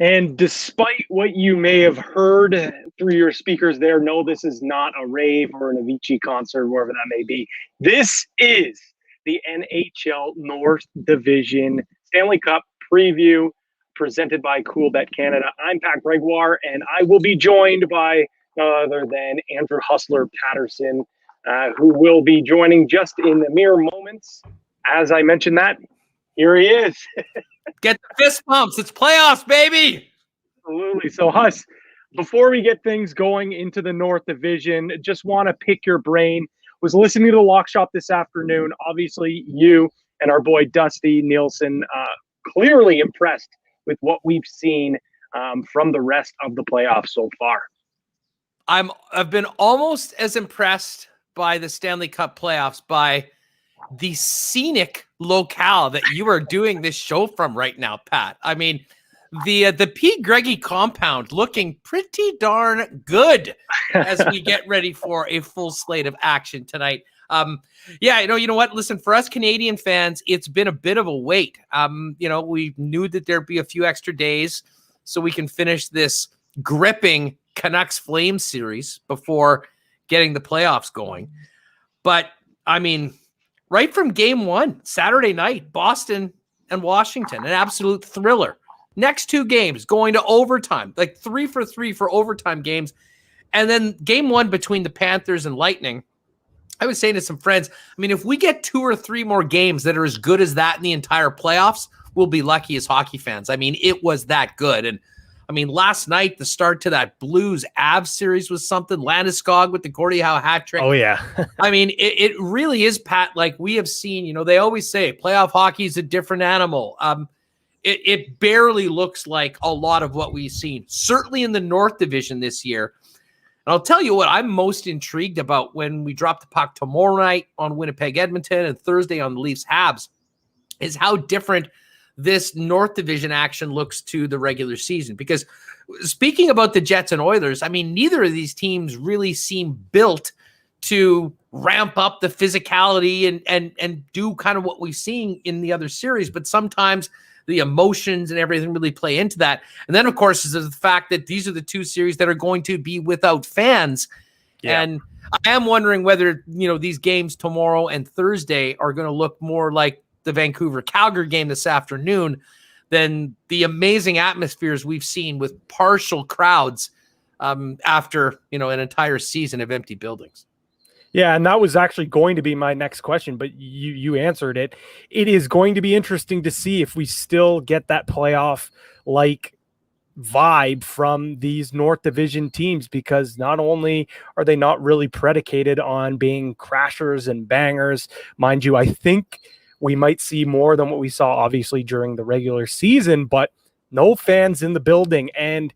And despite what you may have heard through your speakers there, no, this is not a rave or an Avicii concert, wherever that may be. This is the NHL North Division Stanley Cup preview presented by Coolbet Canada. I'm Pat Gregoire, and I will be joined by none other than Andrew Hustler Paterson, who will be joining just in the mere moments. As I mentioned that, here he is. Get the fist pumps. It's playoffs, baby. Absolutely. So, Huss, before we get things going into the North Division, just want to pick your brain. Was listening to the Lock Shop this afternoon. Obviously, you and our boy Dusty Nielsen clearly impressed with what we've seen from the rest of the playoffs so far. I've been almost as impressed by the Stanley Cup playoffs by the scenic locale that you are doing this show from right now, Pat. I mean, the P. Greggy compound looking pretty darn good as we get ready for a full slate of action tonight. You know what? Listen, for us Canadian fans, it's been a bit of a wait. We knew that there'd be a few extra days so we can finish this gripping Canucks Flames series before getting the playoffs going. But I mean, right from game one, Saturday night, Boston and Washington, an absolute thriller. Next two games going to overtime, like 3 for 3 for overtime games. And then game one between the Panthers and Lightning. I was saying to some friends, I mean, if we get 2 or 3 more games that are as good as that in the entire playoffs, we'll be lucky as hockey fans. I mean, it was that good. And I mean, last night, the start to that Blues-Avs series was something. Landeskog with the Gordie Howe hat trick. Oh, yeah. I mean, it really is, Pat, like we have seen, they always say playoff hockey is a different animal. It barely looks like a lot of what we've seen, certainly in the North Division this year. And I'll tell you what I'm most intrigued about when we drop the puck tomorrow night on Winnipeg-Edmonton and Thursday on the Leafs-Habs is how different this North Division action looks to the regular season. Because speaking about the Jets and Oilers, I mean, neither of these teams really seem built to ramp up the physicality and do kind of what we've seen in the other series. But sometimes the emotions and everything really play into that. And then, of course, is the fact that these are the two series that are going to be without fans. Yeah. And I am wondering whether, these games tomorrow and Thursday are going to look more like the Vancouver-Calgary game this afternoon than the amazing atmospheres we've seen with partial crowds after, an entire season of empty buildings. Yeah, and that was actually going to be my next question, but you answered it. It is going to be interesting to see if we still get that playoff like vibe from these North Division teams, because not only are they not really predicated on being crashers and bangers, mind you, I think we might see more than what we saw obviously during the regular season, but no fans in the building. And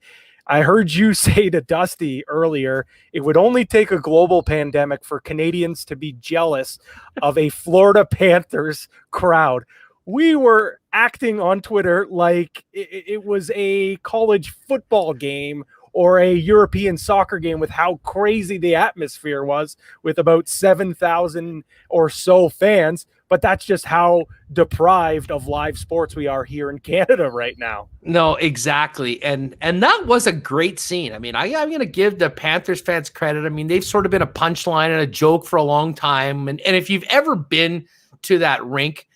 I heard you say to Dusty earlier, it would only take a global pandemic for Canadians to be jealous of a Florida Panthers crowd. We were acting on Twitter like it was a college football game or a European soccer game with how crazy the atmosphere was, with about 7,000 or so fans. But that's just how deprived of live sports we are here in Canada right now. No, exactly. And that was a great scene. I mean, I'm going to give the Panthers fans credit. I mean, they've sort of been a punchline and a joke for a long time. And if you've ever been to that rink,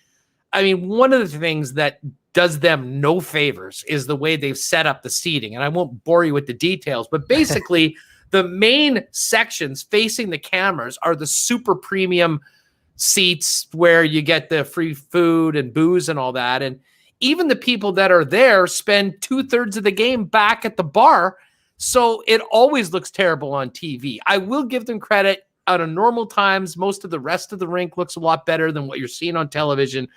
I mean, one of the things that does them no favors is the way they've set up the seating. And I won't bore you with the details, but basically the main sections facing the cameras are the super premium seats where you get the free food and booze and all that. And even the people that are there spend 2/3 of the game back at the bar. So it always looks terrible on TV. I will give them credit. Out of normal times, most of the rest of the rink looks a lot better than what you're seeing on television,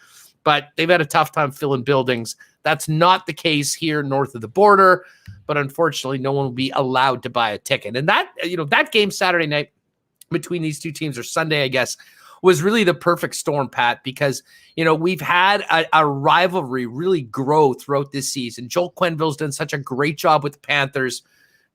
but they've had a tough time filling buildings. That's not the case here north of the border, but unfortunately no one will be allowed to buy a ticket. And that, that game Saturday night between these two teams, or Sunday, I guess, was really the perfect storm, Pat, because, we've had a rivalry really grow throughout this season. Joel Quenneville's done such a great job with the Panthers.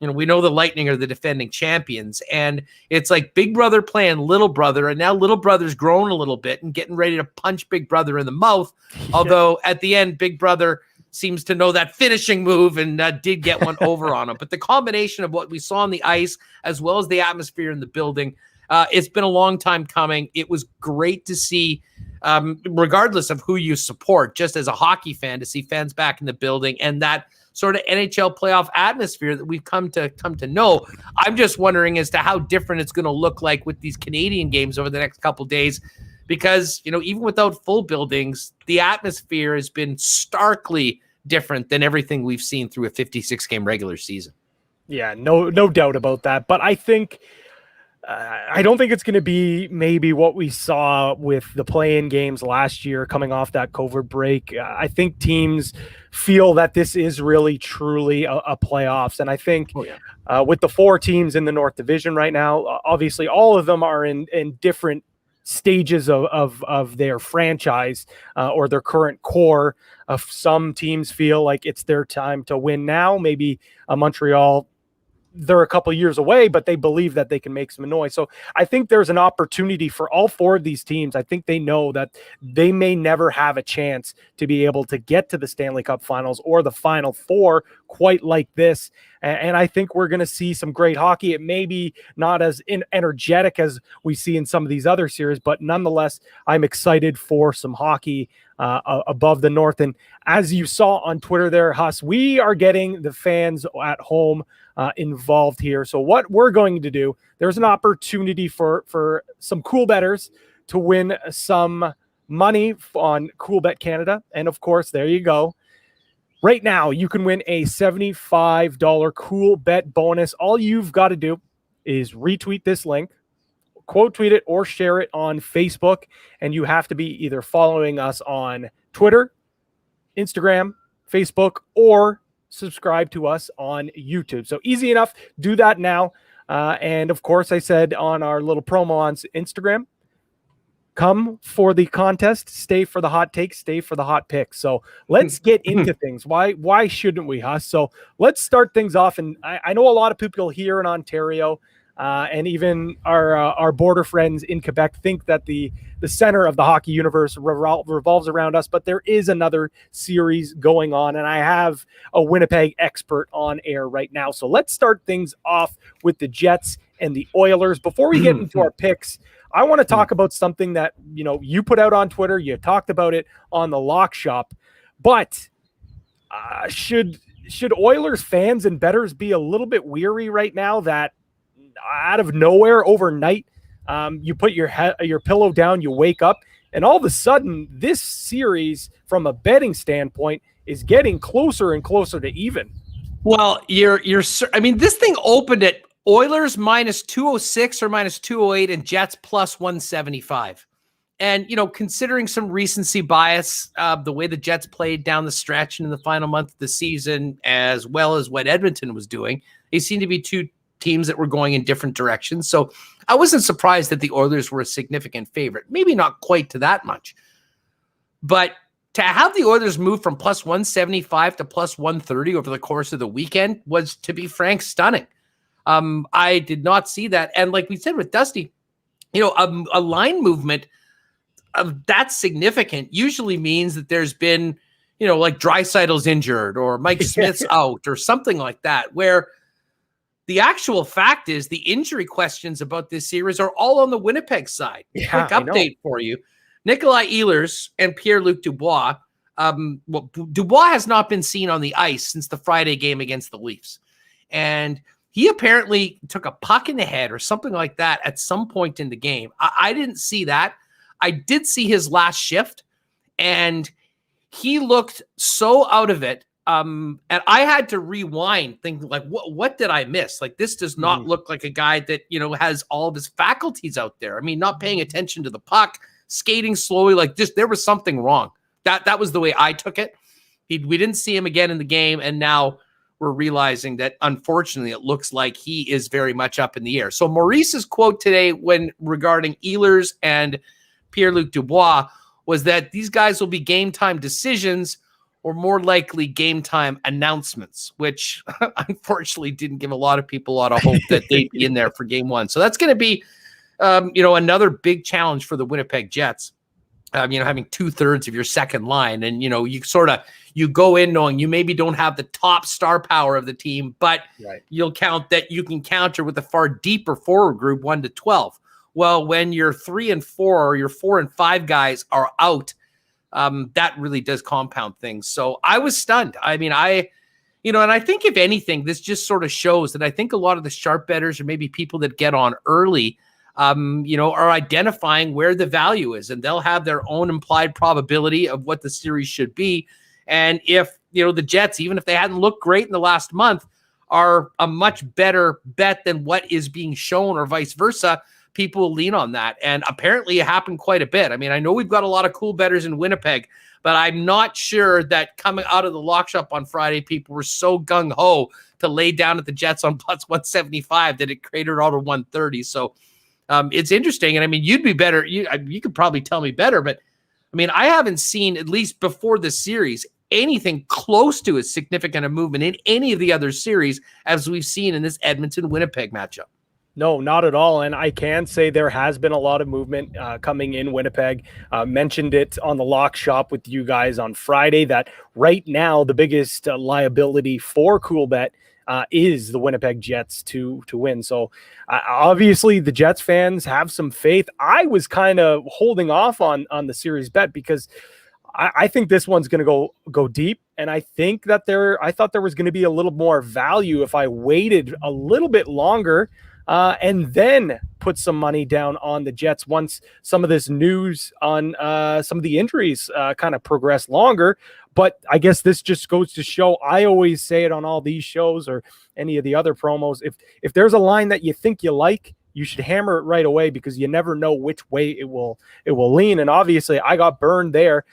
We know the Lightning are the defending champions, and it's like Big Brother playing Little Brother, and now Little Brother's grown a little bit and getting ready to punch Big Brother in the mouth. Although at the end, Big Brother seems to know that finishing move and did get one over on him. But the combination of what we saw on the ice as well as the atmosphere in the building, it's been a long time coming. It was great to see, regardless of who you support, just as a hockey fan, to see fans back in the building and that sort of NHL playoff atmosphere that we've come to know. I'm just wondering as to how different it's going to look like with these Canadian games over the next couple of days, because, even without full buildings, the atmosphere has been starkly different than everything we've seen through a 56-game regular season. Yeah, no doubt about that. But I think I don't think it's going to be maybe what we saw with the play-in games last year coming off that COVID break. I think teams feel that this is really, truly a playoffs. And I think with the 4 teams in the North Division right now, obviously all of them are in different stages of their franchise or their current core. Some teams feel like it's their time to win now. Maybe Montreal, they're a couple of years away, but they believe that they can make some noise. So I think there's an opportunity for all 4 of these teams. I think they know that they may never have a chance to be able to get to the Stanley Cup Finals or the Final Four quite like this. And I think we're going to see some great hockey. It may be not as energetic as we see in some of these other series, but nonetheless, I'm excited for some hockey above the North. And as you saw on Twitter there, Huss, we are getting the fans at home involved here. So what we're going to do, there's an opportunity for some cool bettors to win some money on Coolbet Canada. And of course, there you go. Right now, you can win a $75 Cool Bet bonus. All you've got to do is retweet this link, quote tweet it, or share it on Facebook. And you have to be either following us on Twitter, Instagram, Facebook, or subscribe to us on YouTube. So easy enough. Do that now. And of course, I said on our little promo on Instagram, come for the contest, stay for the hot takes, stay for the hot picks. So let's get into things. Why shouldn't we, Huss? So let's start things off. And I know a lot of people here in Ontario and even our border friends in Quebec think that the center of the hockey universe revolves around us, but there is another series going on, and I have a Winnipeg expert on air right now. So let's start things off with the Jets and the Oilers. Before we get into our picks, I want to talk about something that, you put out on Twitter. You talked about it on the Lock Shop, but should Oilers fans and bettors be a little bit weary right now that out of nowhere overnight, you put your pillow down, you wake up, and all of a sudden this series from a betting standpoint is getting closer and closer to even? Well, I mean, this thing opened at Oilers minus 206 or minus 208 and Jets plus 175. And, considering some recency bias, the way the Jets played down the stretch and in the final month of the season, as well as what Edmonton was doing, they seemed to be two teams that were going in different directions. So I wasn't surprised that the Oilers were a significant favorite. Maybe not quite to that much. But to have the Oilers move from plus 175 to plus 130 over the course of the weekend was, to be frank, stunning. I did not see that. And like we said with Dusty, a line movement of that significant usually means that there's been, like Draisaitl's injured or Mike Smith's out or something like that, where the actual fact is the injury questions about this series are all on the Winnipeg side. Quick update for you. Nikolai Ehlers and Pierre-Luc Dubois. Dubois has not been seen on the ice since the Friday game against the Leafs. And he apparently took a puck in the head or something like that at some point in the game. I didn't see that. I did see his last shift, and he looked so out of it. And I had to rewind, thinking, like, what did I miss? Like, this does not look like a guy that, has all of his faculties out there. I mean, not paying attention to the puck, skating slowly, like just there was something wrong. That was the way I took it. We didn't see him again in the game, and now we're realizing that, unfortunately, it looks like he is very much up in the air. So Maurice's quote today regarding Ehlers and Pierre-Luc Dubois was that these guys will be game time decisions or more likely game time announcements, which unfortunately didn't give a lot of people a lot of hope that they'd be in there for game one. So that's going to be, another big challenge for the Winnipeg Jets. Having 2/3 of your second line, and you go in knowing you maybe don't have the top star power of the team, but you'll count that you can counter with a far deeper forward group 1 to 12. Well, when your 3 and 4 or your 4 and 5 guys are out, that really does compound things. So I was stunned. I mean, and I think if anything, this just sort of shows that I think a lot of the sharp bettors or maybe people that get on early, are identifying where the value is, and they'll have their own implied probability of what the series should be. And if, the Jets, even if they hadn't looked great in the last month, are a much better bet than what is being shown or vice versa, people will lean on that. And apparently it happened quite a bit. I mean, I know we've got a lot of cool bettors in Winnipeg, but I'm not sure that coming out of the lock shop on Friday, people were so gung-ho to lay down at the Jets on plus 175 that it cratered out to 130. So it's interesting. And I mean, you'd be better. You could probably tell me better, but I mean, I haven't seen, at least before the series, anything close to as significant a movement in any of the other series as we've seen in this Edmonton-Winnipeg matchup. No, not at all. And I can say there has been a lot of movement coming in Winnipeg. Mentioned it on the lock shop with you guys on Friday that right now the biggest liability for Coolbet is the Winnipeg Jets to win. So obviously the Jets fans have some faith. I was kind of holding off on the series bet because I think this one's going to go deep. And I think that I thought there was going to be a little more value if I waited a little bit longer and then put some money down on the Jets once some of this news on some of the injuries kind of progress longer. But I guess this just goes to show, I always say it on all these shows or any of the other promos, if there's a line that you think you like, you should hammer it right away because you never know which way it will lean. And obviously I got burned there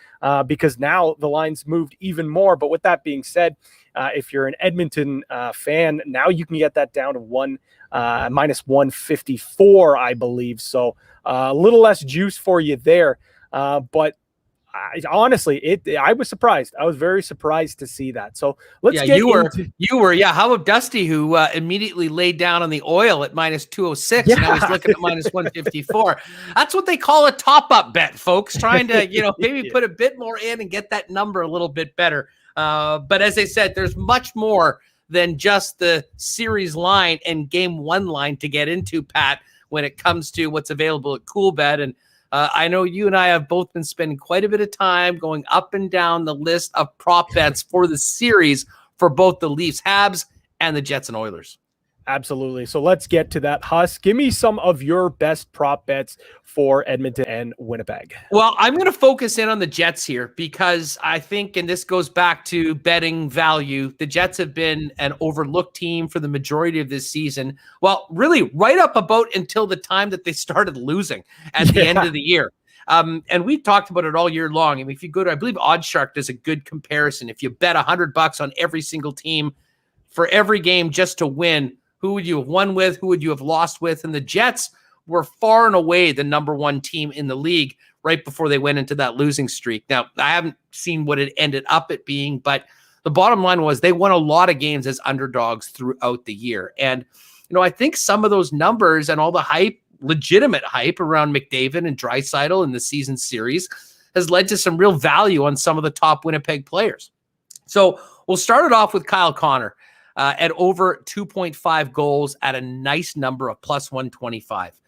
because now the line's moved even more. But with that being said, if you're an Edmonton fan, now you can get that down to minus 154, I believe. So a little less juice for you there. But honestly, I was surprised. I was very surprised to see that. So let's get you were. How about Dusty, who immediately laid down on the oil at minus 206? Yeah. Now he's looking at minus 154. That's what they call a top-up bet, folks. Trying to, maybe put a bit more in and get that number a little bit better. But as I said, there's much more than just the series line and game one line to get into, Pat, when it comes to what's available at Coolbet. And I know you and I have both been spending quite a bit of time going up and down the list of prop bets for the series for both the Leafs, Habs, and the Jets and Oilers. Absolutely. So let's get to that. Huss, give me some of your best prop bets for Edmonton and Winnipeg. Well, I'm going to focus in on the Jets here because I think, and this goes back to betting value, the Jets have been an overlooked team for the majority of this season. Well, really right up about until the time that they started losing at the end of the year. And we talked about it all year long. I mean, if you go to, I believe OddsShark does a good comparison. If you bet $100 on every single team for every game just to win, who would you have won with? Who would you have lost with? And the Jets were far and away the number one team in the league right before they went into that losing streak. Now, I haven't seen what it ended up at being, but the bottom line was they won a lot of games as underdogs throughout the year. And, I think some of those numbers and all the hype, legitimate hype around McDavid and Draisaitl in the season series has led to some real value on some of the top Winnipeg players. So we'll start it off with Kyle Connor. At over 2.5 goals at a nice number of plus 125.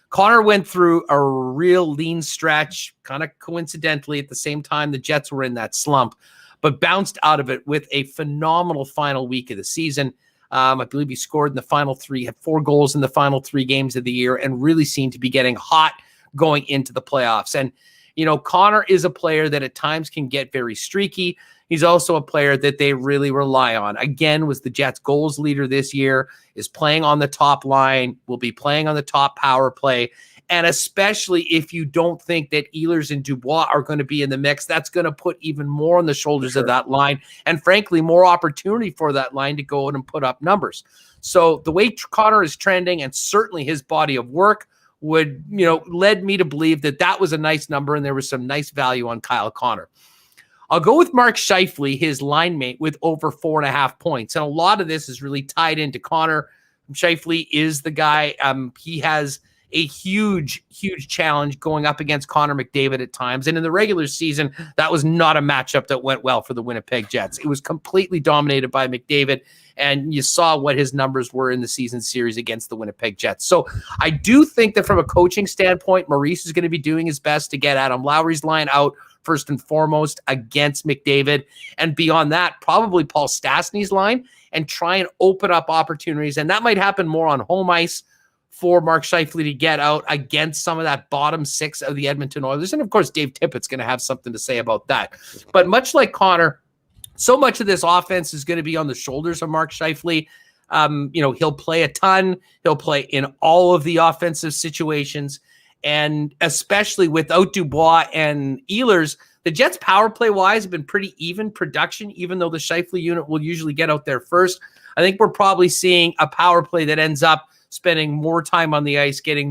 Connor went through a real lean stretch, kind of coincidentally at the same time the Jets were in that slump, but bounced out of it with a phenomenal final week of the season. I believe he scored in the final three, had 4 goals in the final 3 games of the year, and really seemed to be getting hot going into the playoffs. And, Connor is a player that at times can get very streaky. He's also a player that they really rely on. Again, was the Jets' goals leader this year, is playing on the top line, will be playing on the top power play. And especially if you don't think that Ehlers and Dubois are going to be in the mix, that's going to put even more on the shoulders of that line. And frankly, more opportunity for that line to go out and put up numbers. So the way Connor is trending, and certainly his body of work, would, led me to believe that that was a nice number and there was some nice value on Kyle Connor. I'll go with Mark Scheifele, his line mate, with over 4.5 points. And a lot of this is really tied into Connor. Scheifele is the guy. He has a huge challenge going up against Connor McDavid at times. And in the regular season, that was not a matchup that went well for the Winnipeg Jets. It was completely dominated by McDavid. And you saw what his numbers were in the season series against the Winnipeg Jets. So I do think that from a coaching standpoint, Maurice is going to be doing his best to get Adam Lowry's line out first and foremost against McDavid. And beyond that, probably Paul Stastny's line, and try and open up opportunities. And that might happen more on home ice for Mark Scheifele to get out against some of that bottom 6 of the Edmonton Oilers. And of course, Dave Tippett's going to have something to say about that. But much like Connor, so much of this offense is going to be on the shoulders of Mark Scheifele. He'll play a ton. He'll play in all of the offensive situations. And especially without Dubois and Ehlers, the Jets power play wise have been pretty even production, even though the Scheifele unit will usually get out there first. I think we're probably seeing a power play that ends up spending more time on the ice, getting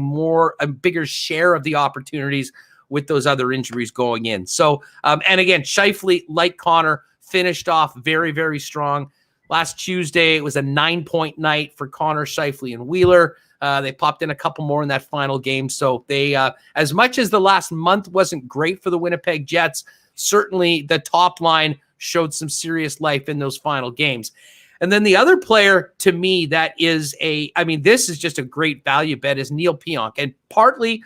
a bigger share of the opportunities with those other injuries going in. So, and again, Scheifele, like Connor, finished off very, very strong. Last Tuesday, it was a 9-point night for Connor, Scheifele, and Wheeler. They popped in a couple more in that final game. So they, as much as the last month wasn't great for the Winnipeg Jets, certainly the top line showed some serious life in those final games. And then the other player to me that is this is just a great value bet is Neil Pionk. And partly,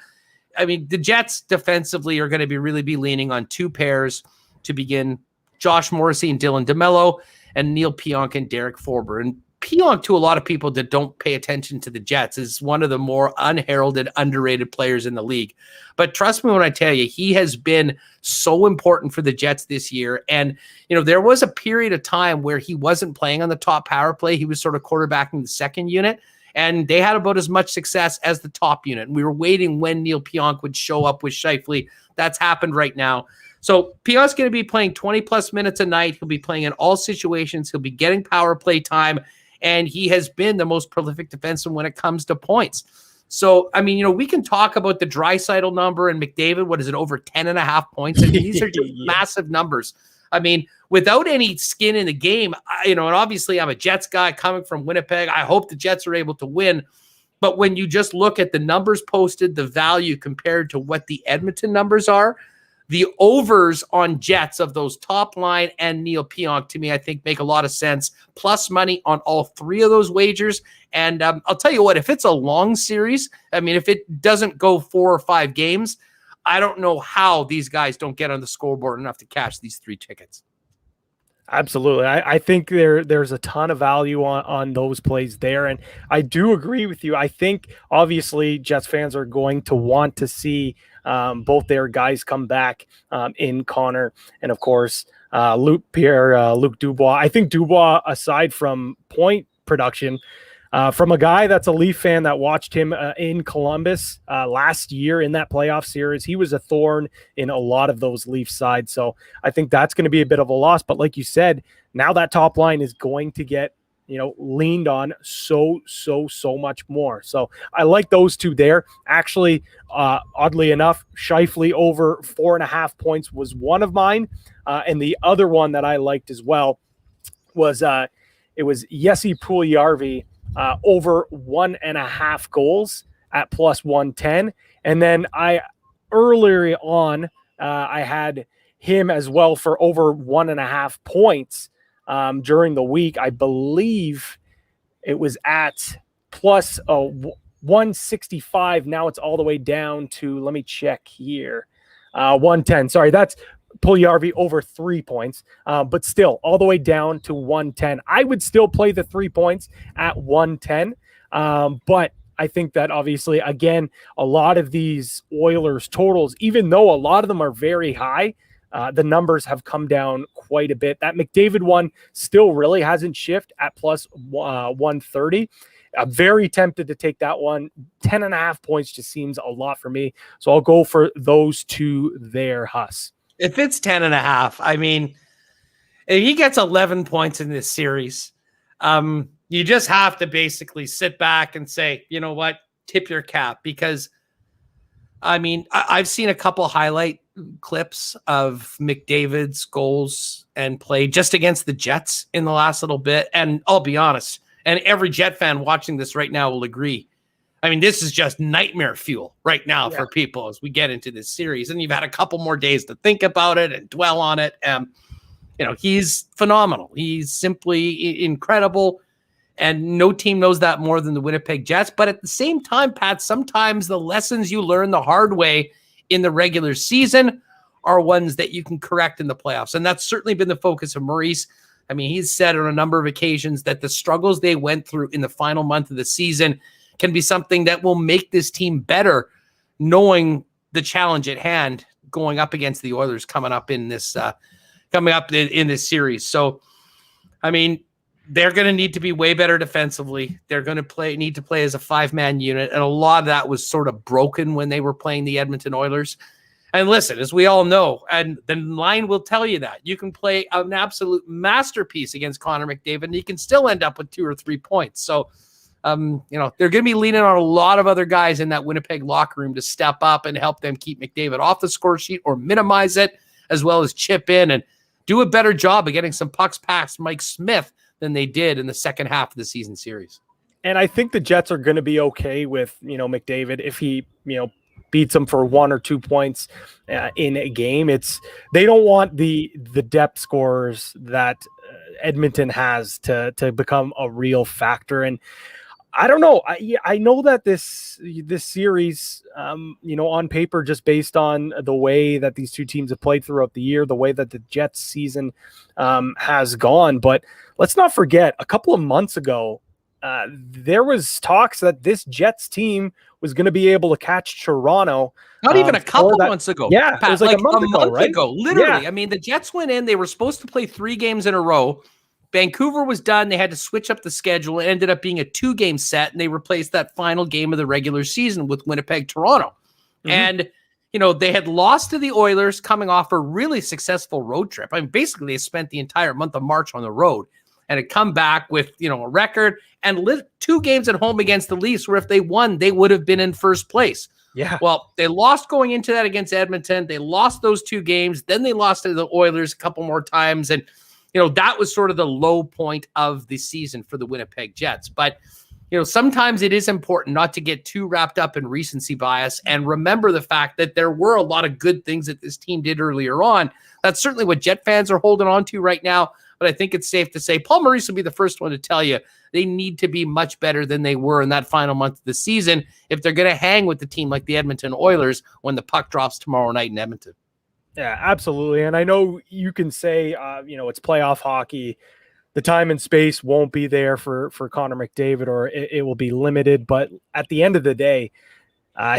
the Jets defensively are going to really be leaning on 2 pairs to begin: Josh Morrissey and Dylan DeMello, and Neil Pionk and Derek Forber. And Pionk, to a lot of people that don't pay attention to the Jets, is one of the more unheralded, underrated players in the league. But trust me when I tell you, he has been so important for the Jets this year. And, there was a period of time where he wasn't playing on the top power play. He was sort of quarterbacking the second unit, and they had about as much success as the top unit. And we were waiting when Neil Pionk would show up with Scheifele. That's happened right now. So Pionk's going to be playing 20-plus minutes a night. He'll be playing in all situations. He'll be getting power play time. And he has been the most prolific defenseman when it comes to points. So, we can talk about the Draisaitl number and McDavid. What is it, over 10.5 points? These are just massive numbers. Without any skin in the game, and obviously I'm a Jets guy coming from Winnipeg. I hope the Jets are able to win. But when you just look at the numbers posted, the value compared to what the Edmonton numbers are, the overs on Jets of those top line and Neil Pionk, to me, I think make a lot of sense. Plus money on all 3 of those wagers. And I'll tell you what, if it's a long series, if it doesn't go 4 or 5 games, I don't know how these guys don't get on the scoreboard enough to cash these 3 tickets. Absolutely. I think there's a ton of value on those plays there. And I do agree with you. I think obviously Jets fans are going to want to see both their guys come back in Connor and, of course, Luke Dubois. I think Dubois, aside from point production, from a guy that's a Leaf fan that watched him in Columbus last year in that playoff series, he was a thorn in a lot of those Leaf sides. So I think that's going to be a bit of a loss. But like you said, now that top line is going to get, leaned on so much more. So I like those two there. Actually, oddly enough, Scheifele over 4.5 points was one of mine. And the other one that I liked as well was it was Jesse Puljujarvi over 1.5 goals at plus 110. And then earlier on, I had him as well for over 1.5 points during the week. I believe it was at plus 165. Now it's all the way down to, let me check here, 110. Sorry, that's Puljujarvi over 3 points, but still all the way down to 110. I would still play the 3 points at 110, but I think that obviously, again, a lot of these Oilers totals, even though a lot of them are very high, the numbers have come down quite a bit. That McDavid one still really hasn't shifted at plus 130. I'm very tempted to take that one. 10.5 points just seems a lot for me. So I'll go for those two there, Huss. If it's 10.5, I mean, if he gets 11 points in this series, you just have to basically sit back and say, you know what, tip your cap. Because, I mean, I've seen a couple highlight clips of McDavid's goals and play just against the Jets in the last little bit. And I'll be honest, and every Jet fan watching this right now will agree, I mean, this is just nightmare fuel right now for people as we get into this series. And you've had a couple more days to think about it and dwell on it. He's phenomenal. He's simply incredible. And no team knows that more than the Winnipeg Jets. But at the same time, Pat, sometimes the lessons you learn the hard way in the regular season are ones that you can correct in the playoffs. And that's certainly been the focus of Maurice. I mean, he's said on a number of occasions that the struggles they went through in the final month of the season can be something that will make this team better, knowing the challenge at hand going up against the Oilers coming up in this series. So, I mean, they're going to need to be way better defensively. They're going to need to play as a 5-man unit, and a lot of that was sort of broken when they were playing the Edmonton Oilers. And listen, as we all know, and the line will tell you that, you can play an absolute masterpiece against Connor McDavid, and you can still end up with 2 or 3 points. So, they're going to be leaning on a lot of other guys in that Winnipeg locker room to step up and help them keep McDavid off the score sheet or minimize it, as well as chip in and do a better job of getting some pucks past Mike Smith than they did in the second half of the season series. And I think the Jets are going to be okay with, McDavid if he, beats them for 1 or 2 points in a game. They don't want the depth scorers that Edmonton has to become a real factor. And I don't know. I know that this series, on paper, just based on the way that these two teams have played throughout the year, the way that the Jets season has gone. But let's not forget, a couple of months ago, there was talks that this Jets team was going to be able to catch Toronto. Not even a couple months ago. Yeah, Pat, it was like a month ago, right? Literally. Yeah. I mean, the Jets went in. They were supposed to play 3 games in a row. Vancouver was done. They had to switch up the schedule. It ended up being a 2-game set, and they replaced that final game of the regular season with Winnipeg-Toronto. Mm-hmm. And, they had lost to the Oilers coming off a really successful road trip. I mean, basically, they spent the entire month of March on the road and had come back with, a record and lived 2 games at home against the Leafs, where if they won, they would have been in first place. Yeah. Well, they lost going into that against Edmonton. They lost those 2 games. Then they lost to the Oilers a couple more times. And, that was sort of the low point of the season for the Winnipeg Jets. But, sometimes it is important not to get too wrapped up in recency bias and remember the fact that there were a lot of good things that this team did earlier on. That's certainly what Jet fans are holding on to right now. But I think it's safe to say Paul Maurice will be the first one to tell you they need to be much better than they were in that final month of the season if they're going to hang with the team like the Edmonton Oilers when the puck drops tomorrow night in Edmonton. Yeah, absolutely. And I know you can say, it's playoff hockey. The time and space won't be there for Connor McDavid, or it will be limited. But at the end of the day,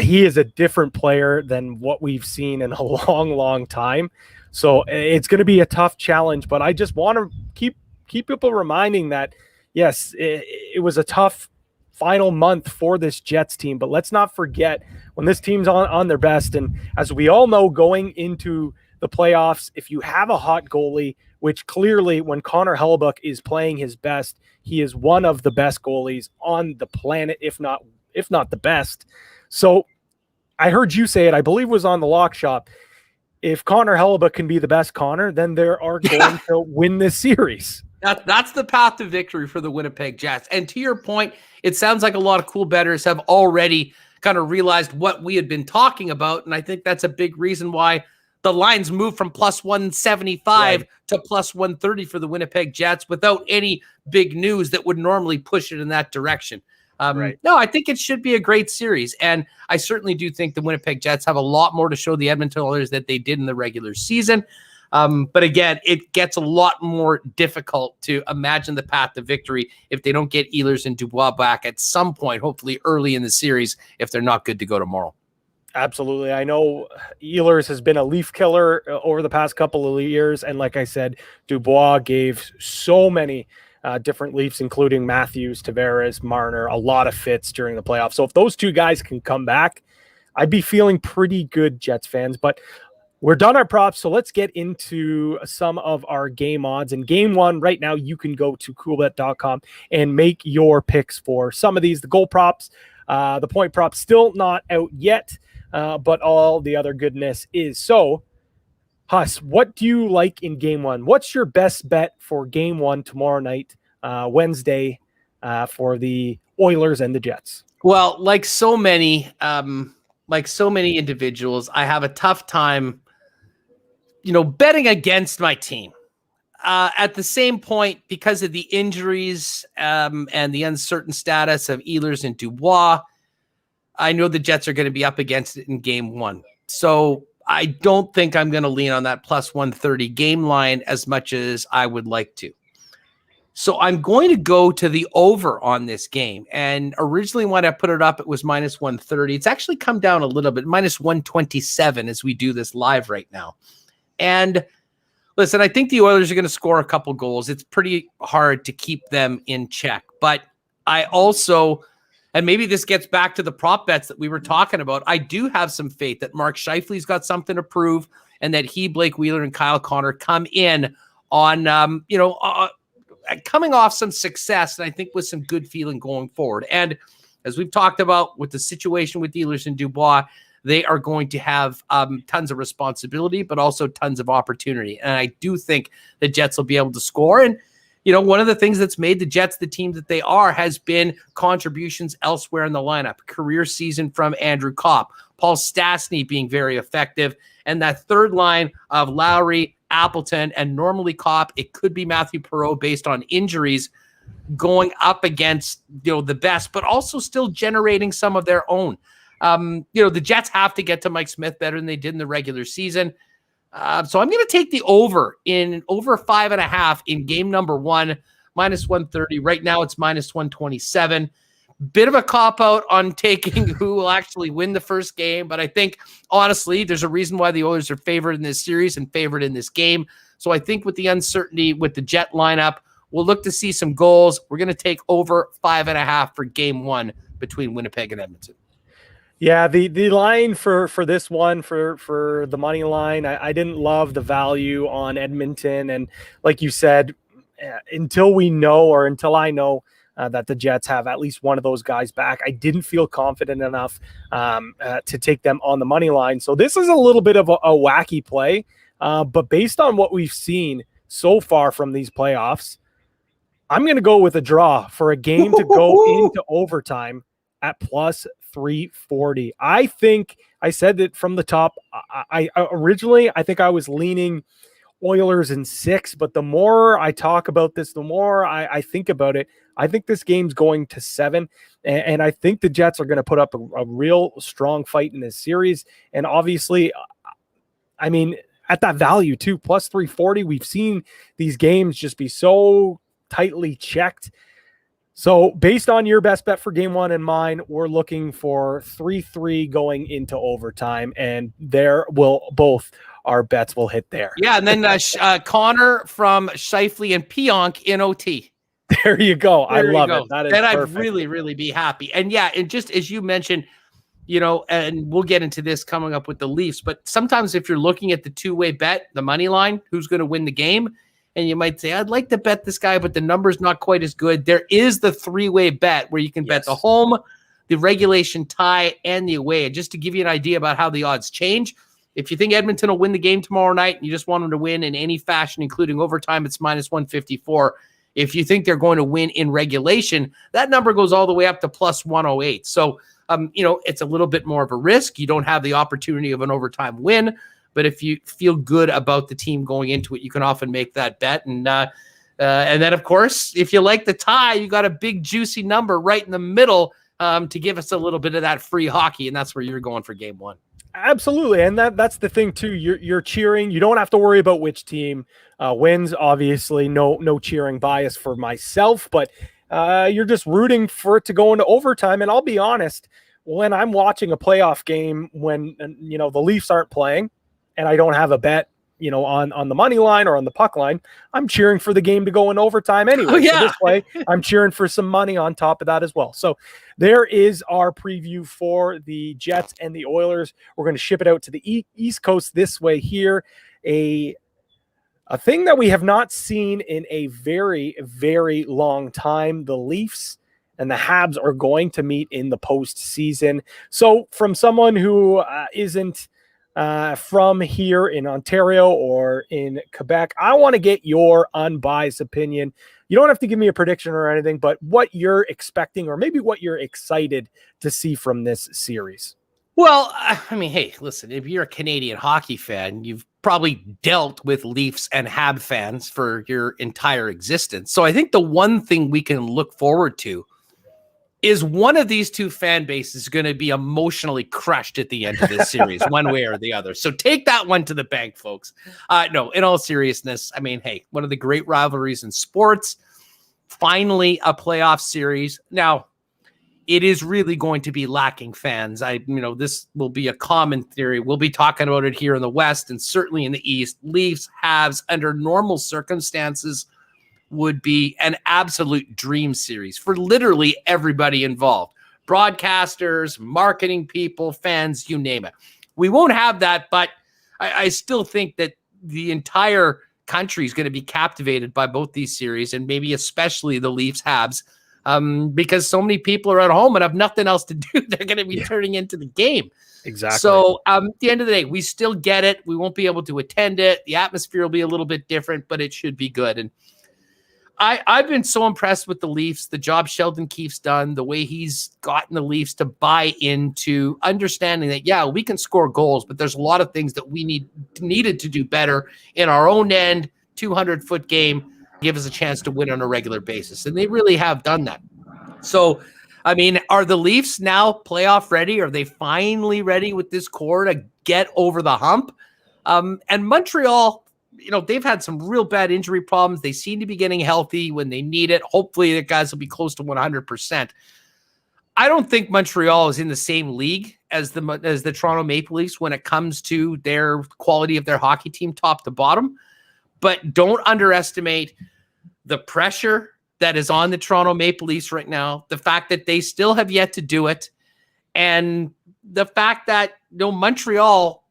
he is a different player than what we've seen in a long, long time. So it's going to be a tough challenge. But I just want to keep people reminding that, yes, it was a tough final month for this Jets team. But let's not forget when this team's on their best. And as we all know, going into the playoffs, if you have a hot goalie, which clearly when Connor Hellebuyck is playing his best, he is one of the best goalies on the planet, if not the best. So I heard you say it, I believe was on the Lock Shop. If Connor Hellebuyck can be the best Connor, then they are going to win this series. That's the path to victory for the Winnipeg Jets. And to your point, it sounds like a lot of cool bettors have already kind of realized what we had been talking about. And I think that's a big reason why the lines moved from plus 175 to plus 130 for the Winnipeg Jets without any big news that would normally push it in that direction. No, I think it should be a great series. And I certainly do think the Winnipeg Jets have a lot more to show the Edmonton Oilers that they did in the regular season. But again, it gets a lot more difficult to imagine the path to victory if they don't get Ehlers and Dubois back at some point, hopefully early in the series, if they're not good to go tomorrow. Absolutely. I know Ehlers has been a leaf killer over the past couple of years. And like I said, Dubois gave so many different Leafs, including Matthews, Tavares, Marner, a lot of fits during the playoffs. So if those two guys can come back, I'd be feeling pretty good, Jets fans. But we're done our props, so let's get into some of our game odds. And game one, right now, you can go to coolbet.com and make your picks for some of these. The goal props, the point props, still not out yet, but all the other goodness is. So, Huss, what do you like in game one? What's your best bet for game one tomorrow night, Wednesday, for the Oilers and the Jets? Well, like so many individuals, I have a tough time, betting against my team. At the same point, because of the injuries and the uncertain status of Ehlers and Dubois, I know the Jets are going to be up against it in game one. So I don't think I'm going to lean on that plus 130 game line as much as I would like to. So I'm going to go to the over on this game. And originally when I put it up, it was minus 130. It's actually come down a little bit, minus 127 as we do this live right now. And listen, I think the Oilers are going to score a couple goals. It's pretty hard to keep them in check. But I also, and maybe this gets back to the prop bets that we were talking about, I do have some faith that Mark Scheifele's got something to prove and that he, Blake Wheeler, and Kyle Connor come in on, coming off some success, and I think with some good feeling going forward. And as we've talked about with the situation with Ehlers and Dubois, they are going to have tons of responsibility, but also tons of opportunity. And I do think the Jets will be able to score. And, one of the things that's made the Jets the team that they are has been contributions elsewhere in the lineup. Career season from Andrew Kopp, Paul Stastny being very effective, and that third line of Lowry, Appleton, and normally Kopp, it could be Matthew Perreault based on injuries, going up against the best, but also still generating some of their own. The Jets have to get to Mike Smith better than they did in the regular season. So I'm going to take the over 5.5 in game number one, minus 130. Right now it's minus 127. Bit of a cop-out on taking who will actually win the first game, but I think, honestly, there's a reason why the Oilers are favored in this series and favored in this game. So I think with the uncertainty with the Jet lineup, we'll look to see some goals. We're going to take over 5.5 for game one between Winnipeg and Edmonton. Yeah, the line for this one, for the money line, I didn't love the value on Edmonton. And like you said, until I know that the Jets have at least one of those guys back, I didn't feel confident enough to take them on the money line. So this is a little bit of a wacky play, but based on what we've seen so far from these playoffs, I'm going to go with a draw for a game to go into overtime at plus 340. I think I said that from the top. I originally, I think I was leaning Oilers in 6, but the more I talk about this, the more I think about it. I think this game's going to 7, and I think the Jets are going to put up a real strong fight in this series. And obviously, I mean, at that value too, plus 340. We've seen these games just be so tightly checked. So based on your best bet for game one and mine, we're looking for 3-3 going into overtime, and both our bets will hit there. Yeah, and then Connor from Shifley and Pionk in OT. There you go. I love it. That is then perfect. I'd really, really be happy. And yeah, and just as you mentioned, and we'll get into this coming up with the Leafs, but sometimes if you're looking at the two-way bet, the money line, who's going to win the game, and you might say, I'd like to bet this guy, but the number's not quite as good. There is the three-way bet where you can bet the home, the regulation tie, and the away. And just to give you an idea about how the odds change, if you think Edmonton will win the game tomorrow night and you just want them to win in any fashion, including overtime, it's minus 154. If you think they're going to win in regulation, that number goes all the way up to plus 108. So, it's a little bit more of a risk. You don't have the opportunity of an overtime win. But if you feel good about the team going into it, you can often make that bet. And then, of course, if you like the tie, you got a big, juicy number right in the middle to give us a little bit of that free hockey. And that's where you're going for game one. Absolutely. And that's the thing, too. You're cheering. You don't have to worry about which team wins. Obviously, no cheering bias for myself. But you're just rooting for it to go into overtime. And I'll be honest, when I'm watching a playoff game when, the Leafs aren't playing, and I don't have a bet, on the money line or on the puck line, I'm cheering for the game to go in overtime anyway. Oh, yeah. So this way, I'm cheering for some money on top of that as well. So there is our preview for the Jets and the Oilers. We're going to ship it out to the East Coast this way here. A thing that we have not seen in a very, very long time. The Leafs and the Habs are going to meet in the postseason. So from someone who isn't from here in Ontario or in Quebec, I want to get your unbiased opinion. You don't have to give me a prediction or anything, but what you're expecting or maybe what you're excited to see from this series. Well, hey, listen, if you're a Canadian hockey fan, you've probably dealt with Leafs and Hab fans for your entire existence. So I think the one thing we can look forward to is one of these two fan bases going to be emotionally crushed at the end of this series, one way or the other. So take that one to the bank, folks. No, in all seriousness, hey, one of the great rivalries in sports, finally a playoff series. Now, it is really going to be lacking fans. This will be a common theory. We'll be talking about it here in the West and certainly in the East. Leafs, Habs, under normal circumstances, would be an absolute dream series for literally everybody involved. Broadcasters, marketing people, fans, you name it. We won't have that, but I still think that the entire country is going to be captivated by both these series, and maybe especially the Leafs Habs, because so many people are at home and have nothing else to do. They're going to be turning into the game. Exactly. So at the end of the day, we still get it. We won't be able to attend it. The atmosphere will be a little bit different, but it should be good. And I've been so impressed with the Leafs, the job Sheldon Keefe's done, the way he's gotten the Leafs to buy into understanding that, yeah, we can score goals, but there's a lot of things that we needed to do better in our own end, 200-foot game, give us a chance to win on a regular basis. And they really have done that. So, are the Leafs now playoff ready? Are they finally ready with this core to get over the hump? And Montreal, they've had some real bad injury problems. They seem to be getting healthy when they need it. Hopefully the guys will be close to 100%. I don't think Montreal is in the same league as the Toronto Maple Leafs when it comes to their quality of their hockey team top to bottom. But don't underestimate the pressure that is on the Toronto Maple Leafs right now, the fact that they still have yet to do it, and the fact that Montreal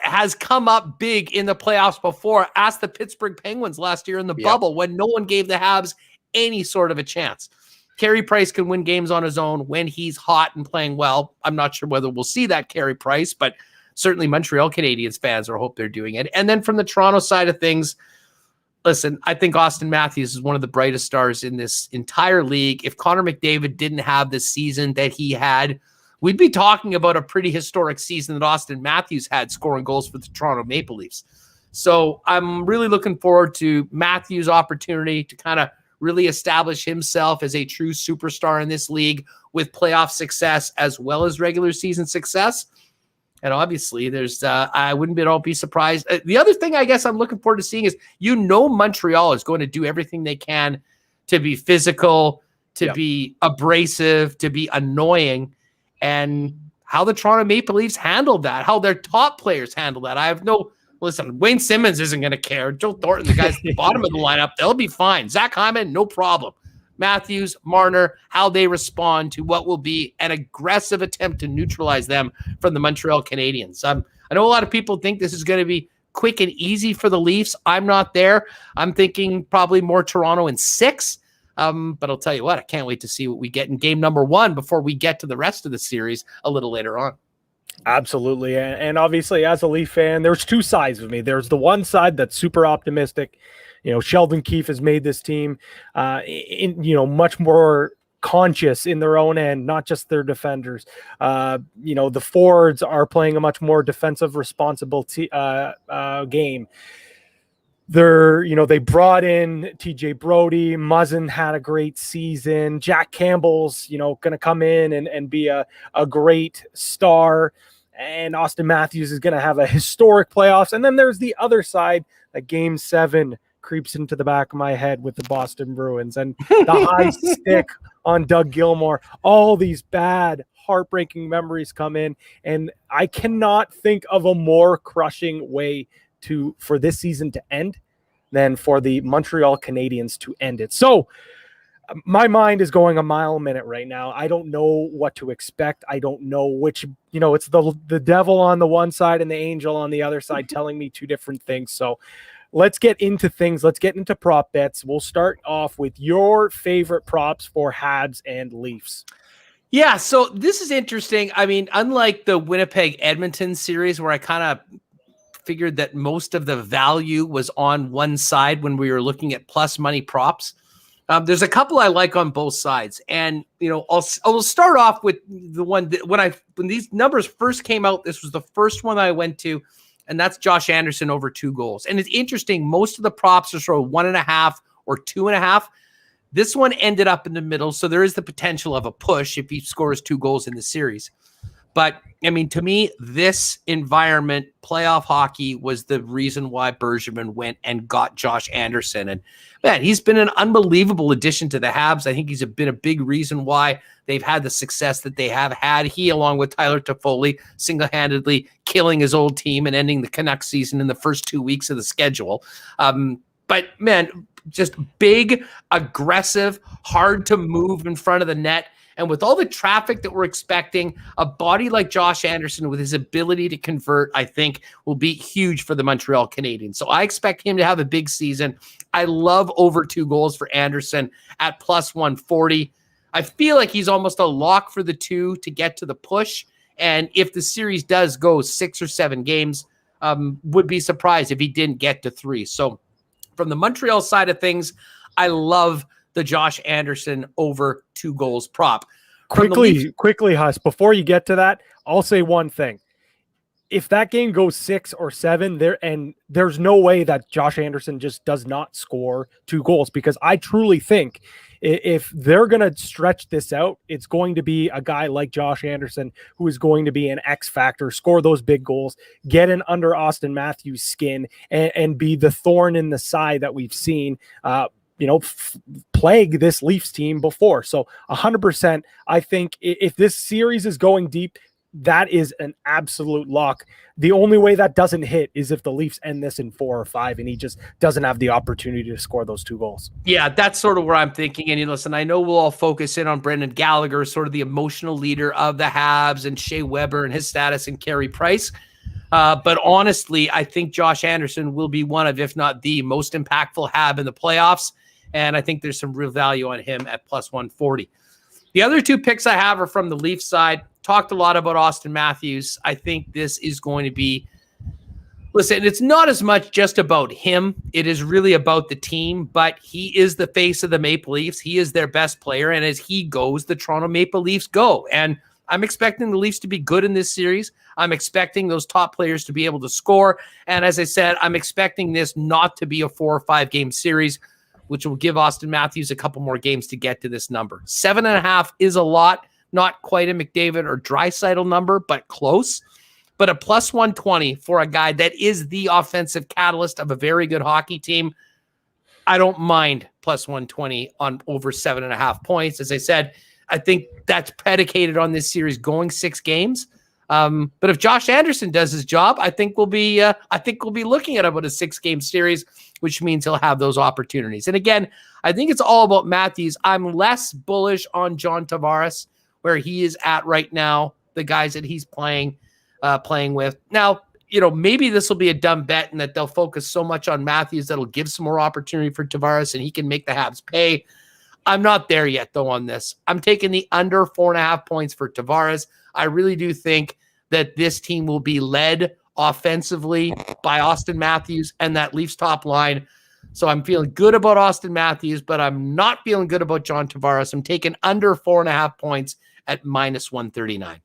has come up big in the playoffs before. Ask the Pittsburgh Penguins last year in the bubble when no one gave the Habs any sort of a chance. Carey Price can win games on his own when he's hot and playing well. I'm not sure whether we'll see that Carey Price, but certainly Montreal Canadiens fans hope they're doing it. And then from the Toronto side of things, listen, I think Austin Matthews is one of the brightest stars in this entire league. If Connor McDavid didn't have the season that he had, we'd be talking about a pretty historic season that Austin Matthews had scoring goals for the Toronto Maple Leafs. So I'm really looking forward to Matthews' opportunity to kind of really establish himself as a true superstar in this league with playoff success as well as regular season success. And obviously, there's I wouldn't at all be surprised. The other thing I guess I'm looking forward to seeing is, Montreal is going to do everything they can to be physical, to be abrasive, to be annoying, and how the Toronto Maple Leafs handle that, how their top players handle that. I have no listen. Wayne Simmons isn't going to care. Joe Thornton, the guys at the bottom of the lineup, they'll be fine. Zach Hyman, no problem. Matthews, Marner, how they respond to what will be an aggressive attempt to neutralize them from the Montreal Canadiens. I know a lot of people think this is going to be quick and easy for the Leafs. I'm not there. I'm thinking probably more Toronto in 6. But I'll tell you what, I can't wait to see what we get in game number 1 before we get to the rest of the series a little later on. Absolutely. And obviously, as a Leaf fan, there's 2 sides of me. There's the one side that's super optimistic. Sheldon Keefe has made this team, much more conscious in their own end, not just their defenders. The forwards are playing a much more defensive, responsible game. They brought in TJ Brody. Muzzin had a great season. Jack Campbell's, going to come in and be a great star. And Austin Matthews is going to have a historic playoffs. And then there's the other side, that game 7 creeps into the back of my head with the Boston Bruins and the high stick on Doug Gilmour. All these bad, heartbreaking memories come in. And I cannot think of a more crushing way for this season to end than for the Montreal Canadiens to end it. So my mind is going a mile a minute right now. I don't know what to expect. I don't know which, it's the devil on the one side and the angel on the other side telling me 2 different things. So let's get into things. Let's get into prop bets. We'll start off with your favorite props for Habs and Leafs. Yeah, so this is interesting. I mean, unlike the Winnipeg-Edmonton series where I kind of figured that most of the value was on one side when we were looking at plus money props, there's a couple I like on both sides. And, I'll start off with the one that when these numbers first came out, this was the first one I went to, and that's Josh Anderson over 2 goals. And it's interesting. Most of the props are sort of 1.5 or 2.5. This one ended up in the middle, so there is the potential of a push if he scores 2 goals in the series. But, I mean, to me, this environment, playoff hockey, was the reason why Bergevin went and got Josh Anderson. And, man, he's been an unbelievable addition to the Habs. I think he's been a big reason why they've had the success that they have had. He, along with Tyler Toffoli, single-handedly killing his old team and ending the Canucks season in the first 2 weeks of the schedule. But, man, just big, aggressive, hard to move in front of the net. And with all the traffic that we're expecting, a body like Josh Anderson with his ability to convert, I think, will be huge for the Montreal Canadiens. So I expect him to have a big season. I love over 2 goals for Anderson at plus 140. I feel like he's almost a lock for the 2 to get to the push. And if the series does go 6 or 7 games, would be surprised if he didn't get to 3. So from the Montreal side of things, I love the Josh Anderson over 2 goals prop. Quickly, Huss, before you get to that, I'll say one thing. If that game goes 6 or 7, there's no way that Josh Anderson just does not score 2 goals, because I truly think if they're going to stretch this out, it's going to be a guy like Josh Anderson who is going to be an X factor, score those big goals, get in under Austin Matthews' skin, and be the thorn in the side that we've seen plague this Leafs team before. So 100%, I think if this series is going deep, that is an absolute lock. The only way that doesn't hit is if the Leafs end this in 4 or 5 and he just doesn't have the opportunity to score those 2 goals. Yeah, that's sort of where I'm thinking. And listen, I know we'll all focus in on Brendan Gallagher, sort of the emotional leader of the Habs, and Shea Weber and his status, and Carey Price. But honestly, I think Josh Anderson will be one of, if not the most impactful Hab in the playoffs. And I think there's some real value on him at plus 140. The other 2 picks I have are from the Leafs side. Talked a lot about Austin Matthews. I think this is going to be, listen, it's not as much just about him. It is really about the team, but he is the face of the Maple Leafs. He is their best player. And as he goes, the Toronto Maple Leafs go. And I'm expecting the Leafs to be good in this series. I'm expecting those top players to be able to score. And as I said, I'm expecting this not to be a 4 or 5 game series, which will give Austin Matthews a couple more games to get to this number. 7.5 is a lot, not quite a McDavid or Draisaitl number, but close. but a plus 120 for a guy that is the offensive catalyst of a very good hockey team, I don't mind plus 120 on over 7.5 points. As I said, I think that's predicated on this series going 6 games. But if Josh Anderson does his job, I think we'll be looking at about a 6-game series, which means he'll have those opportunities. And again, I think it's all about Matthews. I'm less bullish on John Tavares, where he is at right now, the guys that he's playing with. Now, maybe this will be a dumb bet and that they'll focus so much on Matthews that'll give some more opportunity for Tavares and he can make the Habs pay. I'm not there yet, though, on this. I'm taking the under 4.5 points for Tavares. I really do think that this team will be led offensively by Austin Matthews and that Leafs top line. So I'm feeling good about Austin Matthews, but I'm not feeling good about John Tavares. I'm taking under 4.5 points at minus 139.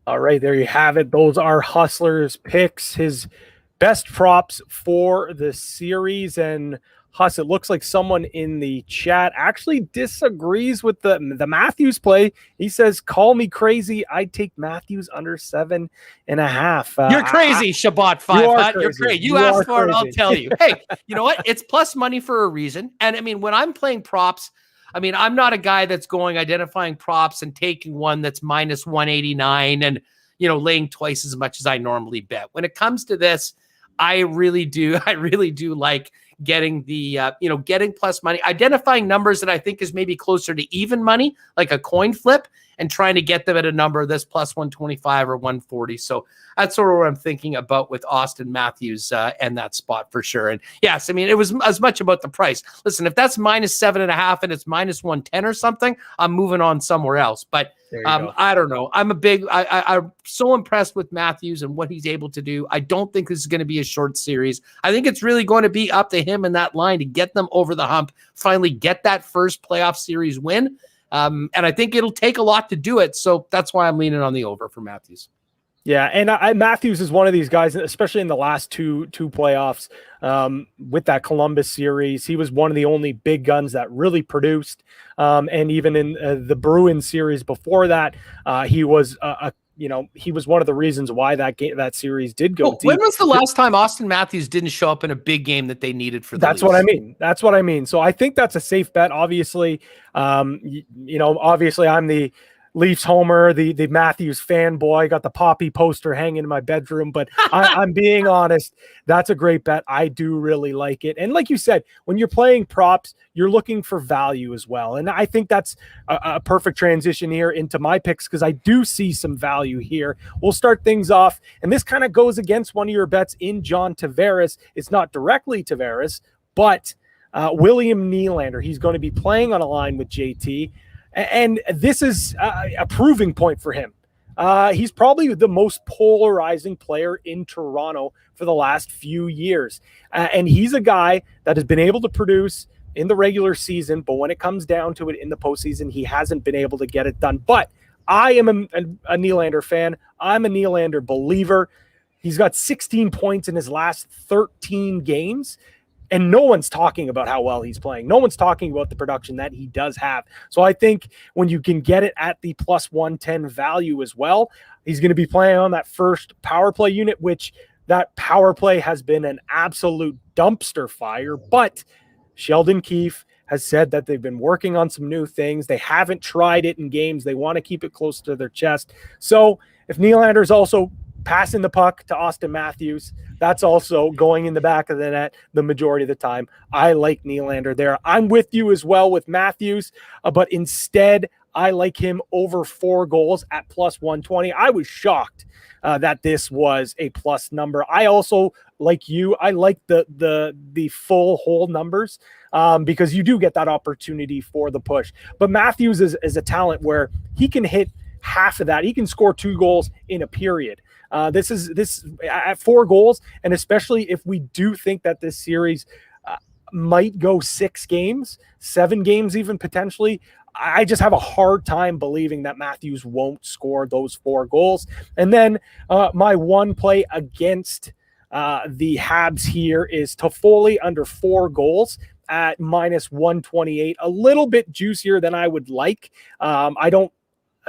All right, there you have it. Those are Hustler's picks, his best props for the series. And Huss, it looks like someone in the chat actually disagrees with the Matthews play. He says, call me crazy. I'd take Matthews under 7.5. You're crazy, Shabbat 5. You're crazy. You asked for it, I'll tell you. Hey, you know what? It's plus money for a reason. And I mean, when I'm playing props, I'm not a guy that's identifying props and taking one that's minus 189 and, laying twice as much as I normally bet. When it comes to this, I really do like getting the, getting plus money, identifying numbers that I think is maybe closer to even money, like a coin flip, and trying to get them at a number that's plus 125 or 140. So that's sort of what I'm thinking about with Austin Matthews and that spot for sure. And yes, it was as much about the price. Listen, if that's minus 7.5 and it's minus 110 or something, I'm moving on somewhere else. But I don't know. I'm so impressed with Matthews and what he's able to do. I don't think this is going to be a short series. I think it's really going to be up to him and that line to get them over the hump, finally get that first playoff series win. And I think it'll take a lot to do it. So that's why I'm leaning on the over for Matthews. Yeah, and Matthews is one of these guys, especially in the last two playoffs with that Columbus series. He was one of the only big guns that really produced. And even in the Bruins series before that, he was he was one of the reasons why that series did go deep. When was the last time Austin Matthews didn't show up in a big game that they needed for the Leafs? That's what I mean. So I think that's a safe bet. Obviously, obviously I'm the Leafs homer, the Matthews fanboy, got the Poppy poster hanging in my bedroom, but I'm being honest, that's a great bet. I do really like it. And like you said, when you're playing props, you're looking for value as well. And I think that's a perfect transition here into my picks because I do see some value here. We'll start things off, and this kind of goes against one of your bets in John Tavares. It's not directly Tavares, but William Nylander. He's going to be playing on a line with JT. And this is a proving point for him. He's probably the most polarizing player in Toronto for the last few years. And he's a guy that has been able to produce in the regular season, but when it comes down to it in the postseason, he hasn't been able to get it done. But I am a Nylander fan. I'm a Nylander believer. He's got 16 points in his last 13 games. And no one's talking about how well he's playing. No one's talking about the production that he does have. So I think when you can get it at the plus 110 value as well, he's going to be playing on that first power play unit, which that power play has been an absolute dumpster fire. But Sheldon Keefe has said that they've been working on some new things. They haven't tried it in games. They want to keep it close to their chest. So if Nylander's also passing the puck to Austin Matthews, that's also going in the back of the net the majority of the time. I like Nylander there. I'm with you as well with Matthews, but instead I like him over 4 goals at plus 120. I was shocked that this was a plus number. I also, like you, I like the full whole numbers because you do get that opportunity for the push. But Matthews is a talent where he can hit half of that. He can score 2 goals in a period. This at 4 goals, and especially if we do think that this series might go 6 games, 7 games even potentially, I just have a hard time believing that Matthews won't score those 4 goals. And then my one play against the Habs here is Toffoli under 4 goals at minus 128, a little bit juicier than I would like.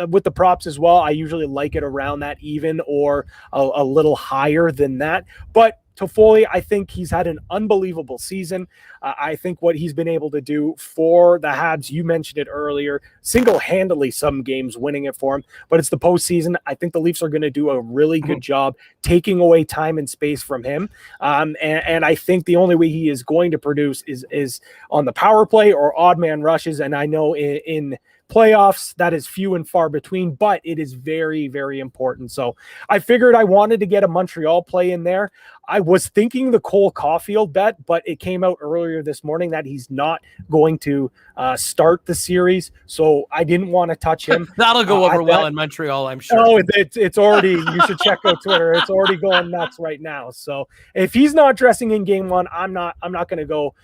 with the props as well. I usually like it around that even or a little higher than that. But Toffoli, I think he's had an unbelievable season. I think what he's been able to do for the Habs, you mentioned it earlier, single-handedly some games winning it for him, but it's the postseason. I think the Leafs are going to do a really good job taking away time and space from him. And I think the only way he is going to produce is on the power play or odd man rushes. And I know in playoffs, that is few and far between, but it is very, very important. So I figured I wanted to get a Montreal play in there. I was thinking the Cole Caulfield bet, but it came out earlier this morning that he's not going to start the series. So I didn't want to touch him. That'll go over well in Montreal, I'm sure. Oh, it's already, you should check out Twitter. It's already going nuts right now. So if he's not dressing in game one, I'm not going to go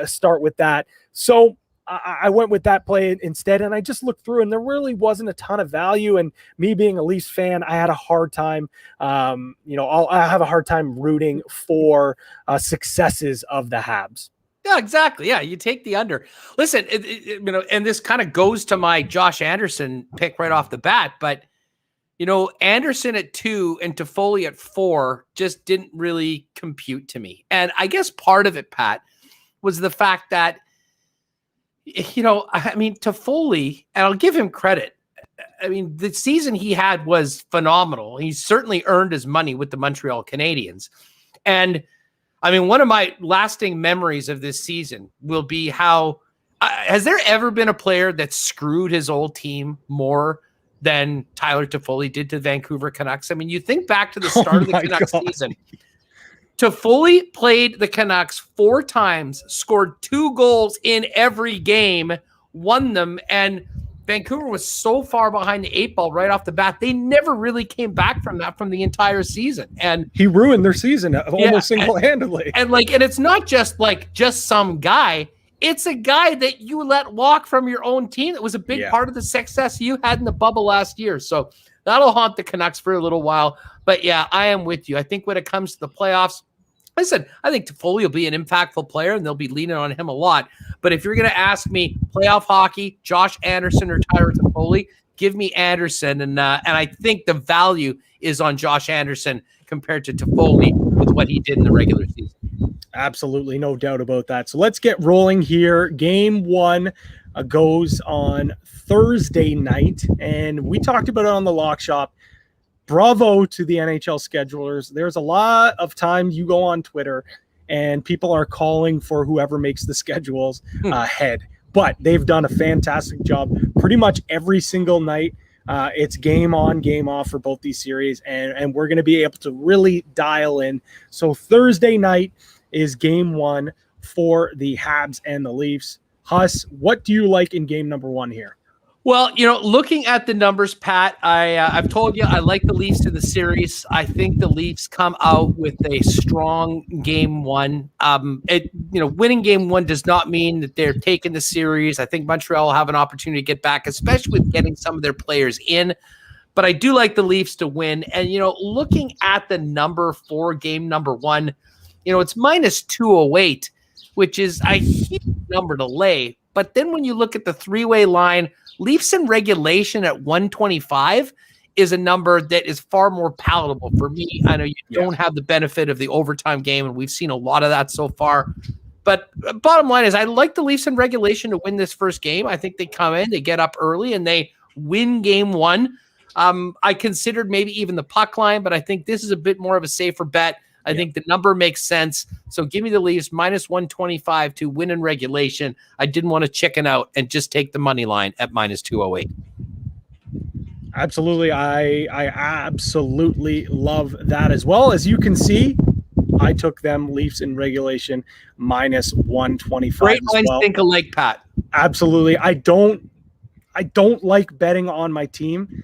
start with that. So I went with that play instead, and I just looked through, and there really wasn't a ton of value. And me being a Leafs fan, I had a hard time, I have a hard time rooting for successes of the Habs. Yeah, exactly. Yeah, you take the under. Listen, and this kind of goes to my Josh Anderson pick right off the bat, but Anderson at 2 and Toffoli at 4 just didn't really compute to me. And I guess part of it, Pat, was the fact that Toffoli, and I'll give him credit. I mean, the season he had was phenomenal. He certainly earned his money with the Montreal Canadiens. And I mean, one of my lasting memories of this season will be how has there ever been a player that screwed his old team more than Tyler Toffoli did to the Vancouver Canucks? I mean, you think back to the start of the Canucks season. Toffoli played the Canucks 4 times, scored 2 goals in every game, won them, and Vancouver was so far behind the 8 ball right off the bat. They never really came back from that from the entire season. And he ruined their season almost single-handedly. And it's not just some guy. It's a guy that you let walk from your own team. That was a big part of the success you had in the bubble last year. So that'll haunt the Canucks for a little while. But yeah, I am with you. I think when it comes to the playoffs, listen, I think Toffoli will be an impactful player, and they'll be leaning on him a lot. But if you're going to ask me playoff hockey, Josh Anderson or Tyler Toffoli, give me Anderson. And I think the value is on Josh Anderson compared to Toffoli with what he did in the regular season. Absolutely, no doubt about that. So let's get rolling here. Game 1 goes on Thursday night, and we talked about it on the Lock Shop. Bravo to the NHL schedulers. There's a lot of time you go on Twitter and people are calling for whoever makes the schedules ahead. But they've done a fantastic job pretty much every single night. It's game on, game off for both these series, and we're going to be able to really dial in. So Thursday night is game 1 for the Habs and the Leafs. Huss, what do you like in game number 1 here? Well, looking at the numbers, Pat, I've told you I like the Leafs in the series. I think the Leafs come out with a strong game 1. Winning game 1 does not mean that they're taking the series. I think Montreal will have an opportunity to get back, especially with getting some of their players in. But I do like the Leafs to win. And, looking at the number for game number 1, it's -208, which is a huge number to lay. But then when you look at the 3-way line, Leafs in regulation at 125 is a number that is far more palatable for me. I know you don't have the benefit of the overtime game, and we've seen a lot of that so far. But bottom line is I like the Leafs in regulation to win this first game. I think they come in, they get up early, and they win game 1. I considered maybe even the puck line, but I think this is a bit more of a safer bet. I think the number makes sense. So give me the Leafs -125 to win in regulation. I didn't want to chicken out and just take the money line at -208. Absolutely. I absolutely love that as well. As you can see, I took them Leafs in regulation -125. Great minds think alike, Pat. Absolutely. I don't like betting on my team.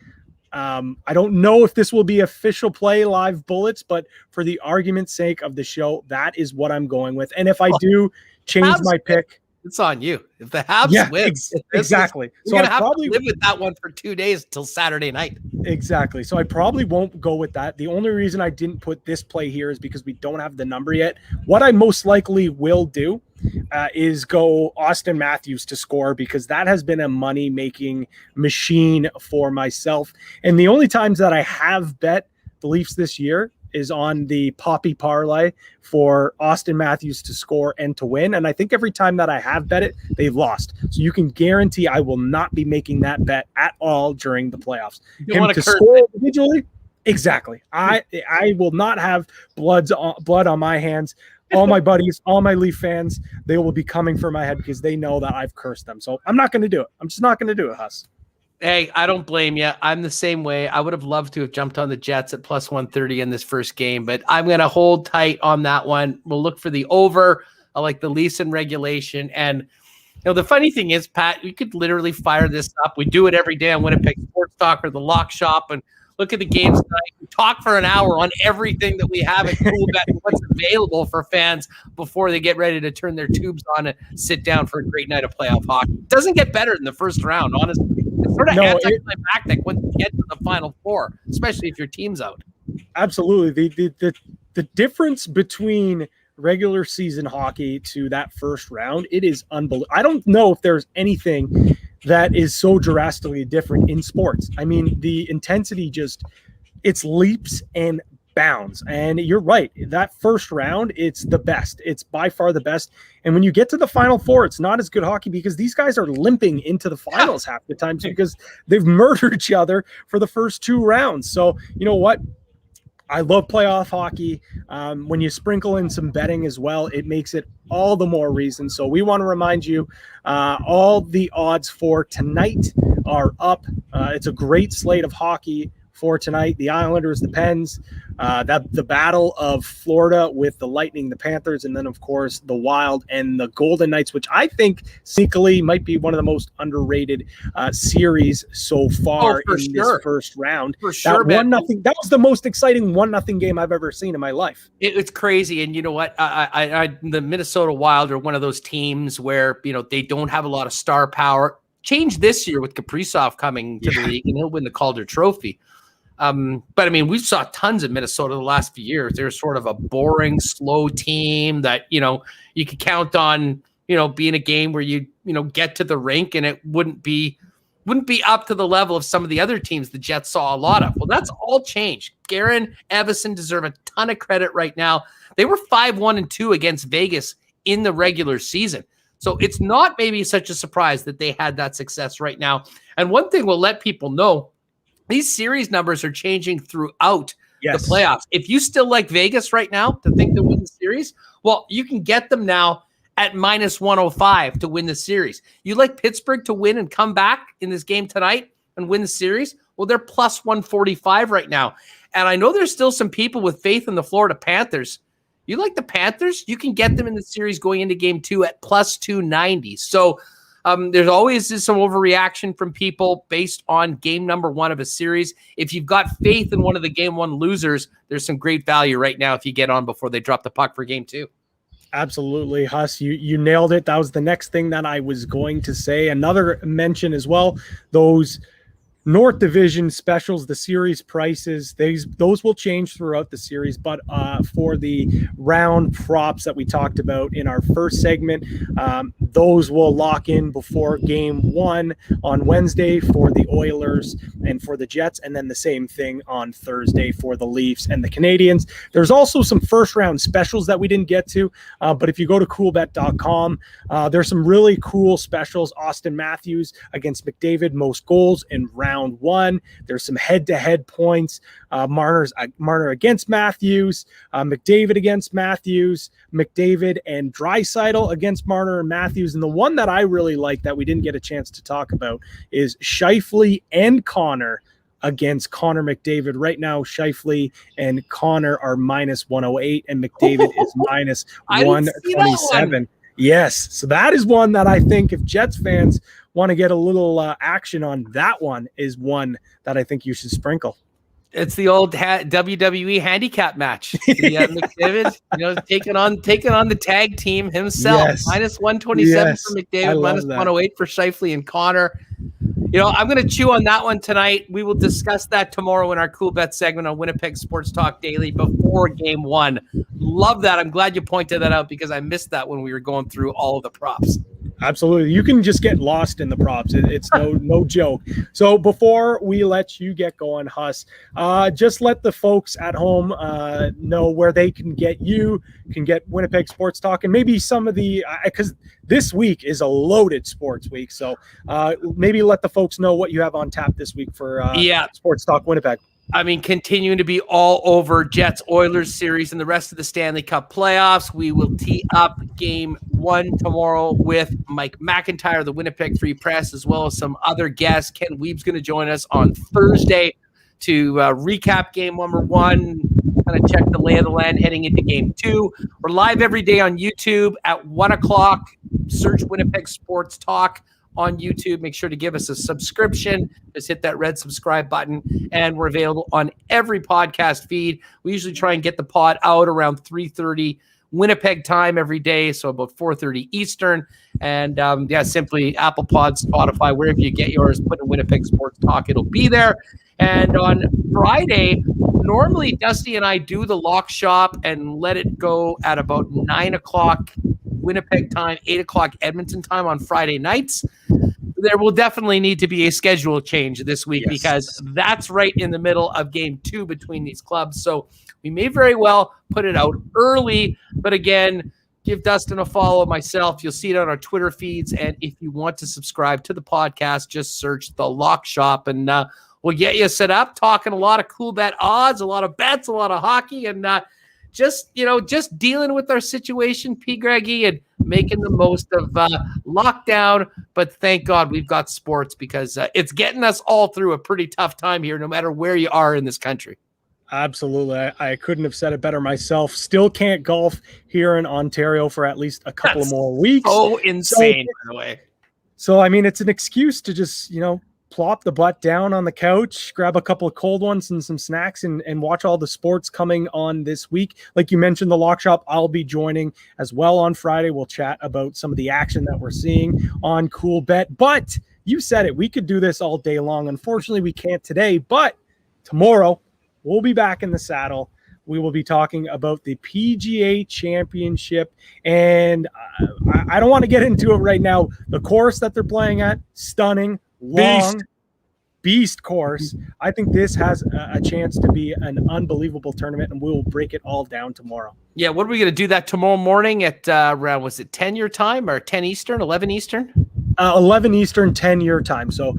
I don't know if this will be official play live bullets, but for the argument's sake of the show, that is what I'm going with. And if I do change my pick, it's on you. If the Habs win, exactly. So I probably live with that one for 2 days till Saturday night. Exactly. So I probably won't go with that. The only reason I didn't put this play here is because we don't have the number yet. What I most likely will do is go Austin Matthews to score, because that has been a money-making machine for myself. And the only times that I have bet the Leafs this year is on the Poppy parlay for Austin Matthews to score and to win. And I think every time that I have bet it, they've lost. So you can guarantee I will not be making that bet at all during the playoffs. Him to score individually, exactly. I will not have blood on my hands. All my buddies, all my Leaf fans, they will be coming for my head because they know that I've cursed them. So I'm not going to do it. I'm just not going to do it, Huss. Hey, I don't blame you. I'm the same way. I would have loved to have jumped on the Jets at plus 130 in this first game, but I'm going to hold tight on that one. We'll look for the over. I like the Leafs in regulation. And the funny thing is, Pat, we could literally fire this up. We do it every day on Winnipeg Sports Talk or the Lock Shop and look at the games tonight. We talk for an hour on everything that we have at Coolbet and what's available for fans before they get ready to turn their tubes on and sit down for a great night of playoff hockey. It doesn't get better than the first round, honestly. It's sort of anticlimactic when you get to the Final Four, especially if your team's out. Absolutely. The difference between regular season hockey to that first round, it is unbelievable. I don't know if there's anything that is so drastically different in sports. I mean, the intensity it's leaps and bounds. And you're right. That first round, it's the best. It's by far the best. And when you get to the Final Four, it's not as good hockey because these guys are limping into the finals half the time because they've murdered each other for the first two rounds. So, you know what? I love playoff hockey. When you sprinkle in some betting as well, it makes it all the more reason. So we want to remind you, all the odds for tonight are up. It's a great slate of hockey for tonight. The Islanders, the Pens, the battle of Florida with the Lightning, the Panthers, and then, of course, the Wild and the Golden Knights, which I think sneakily might be one of the most underrated series so far in this first round. For sure, that 1-0. That was the most exciting 1-0 game I've ever seen in my life. It's crazy. And you know what? The Minnesota Wild are one of those teams where, they don't have a lot of star power. Change this year with Kaprizov coming to the league, and he'll win the Calder Trophy. But I mean, we saw tons of Minnesota the last few years. They're sort of a boring, slow team that, you could count on, being a game where you get to the rink and it wouldn't be up to the level of some of the other teams the Jets saw a lot of. Well, that's all changed. Guerin, Evason deserve a ton of credit right now. They were 5-1-2 against Vegas in the regular season. So it's not maybe such a surprise that they had that success right now. And one thing we'll let people know, these series numbers are changing throughout the playoffs. If you still like Vegas right now to think they'll win the series, well, you can get them now at minus 105 to win the series. You like Pittsburgh to win and come back in this game tonight and win the series? Well, they're plus 145 right now. And I know there's still some people with faith in the Florida Panthers. You like the Panthers? You can get them in the series going into game 2 at plus 290. So there's always some overreaction from people based on game number 1 of a series. If you've got faith in one of the game 1 losers, there's some great value right now if you get on before they drop the puck for game 2. Absolutely, Huss. You nailed it. That was the next thing that I was going to say. Another mention as well, those North Division specials, the series prices, those will change throughout the series. But for the round props that we talked about in our first segment, those will lock in before game 1 on Wednesday for the Oilers and for the Jets, and then the same thing on Thursday for the Leafs and the Canadians. There's also some first round specials that we didn't get to, but if you go to coolbet.com, there's some really cool specials. Austin Matthews against McDavid, most goals in round 1. There's some head-to-head points. Marner against Matthews, McDavid against Matthews, McDavid and Draisaitl against Marner and Matthews. And the one that I really like that we didn't get a chance to talk about is Scheifele and Connor against Connor McDavid. Right now, Scheifele and Connor are minus 108 and McDavid is minus 127. Yes. So that is one that I think if Jets fans want to get a little action on, that one is one that I think you should sprinkle. It's the old WWE handicap match. McDavid, taking on the tag team himself. Yes. Minus 127 for McDavid, minus 108 for Scheifele and Connor. I'm going to chew on that one tonight. We will discuss that tomorrow in our Cool Bet segment on Winnipeg Sports Talk Daily before Game 1. Love that. I'm glad you pointed that out because I missed that when we were going through all of the props. Absolutely. You can just get lost in the props. It's no joke. So before we let you get going, Huss, just let the folks at home know where they can get Winnipeg Sports Talk, and maybe some of the because this week is a loaded sports week. So maybe let the folks know what you have on tap this week for Sports Talk Winnipeg. I mean, continuing to be all over Jets-Oilers series and the rest of the Stanley Cup playoffs. We will tee up Game 1 tomorrow with Mike McIntyre of the Winnipeg Free Press, as well as some other guests. Ken Weeb's going to join us on Thursday to recap Game 1, kind of check the lay of the land heading into Game 2. We're live every day on YouTube at 1 o'clock. Search Winnipeg Sports Talk on YouTube. Make sure to give us a subscription. Just hit that red subscribe button, and we're available on every podcast feed. We usually try and get the pod out around 3:30 Winnipeg time every day, so about 4:30 Eastern. And simply Apple Pod, Spotify, wherever you get yours, put in Winnipeg Sports Talk. It'll be there. And on Friday, normally Dusty and I do the lock shop and let it go at about 9 o'clock Winnipeg time, 8 o'clock Edmonton time on Friday nights. There will definitely need to be a schedule change this week because that's right in the middle of Game 2 between these clubs. So we may very well put it out early, but again, give Dustin a follow, myself. You'll see it on our Twitter feeds. And if you want to subscribe to the podcast, just search The Lock Shop, and we'll get you set up, talking a lot of cool bet odds, a lot of bets, a lot of hockey, and just dealing with our situation, P. Greggy, and making the most of lockdown. But thank God we've got sports because it's getting us all through a pretty tough time here, no matter where you are in this country. Absolutely. I couldn't have said it better myself. Still can't golf here in Ontario for at least a couple of more weeks. Oh, insane, by the way. So, I mean, it's an excuse to just, plop the butt down on the couch, grab a couple of cold ones and some snacks, and watch all the sports coming on this week. Like you mentioned, the Lock Shop, I'll be joining as well on Friday. We'll chat about some of the action that we're seeing on Coolbet. But you said it, we could do this all day long. Unfortunately, we can't today, but tomorrow we'll be back in the saddle. We will be talking about the PGA Championship, and I don't want to get into it right now. The course that they're playing at, stunning, long, beast course. I think this has a chance to be an unbelievable tournament, and we will break it all down tomorrow. Yeah, what are we going to do that tomorrow morning at around, was it 10 your time or 10 Eastern, 11 Eastern? 11 Eastern, 10 your time. So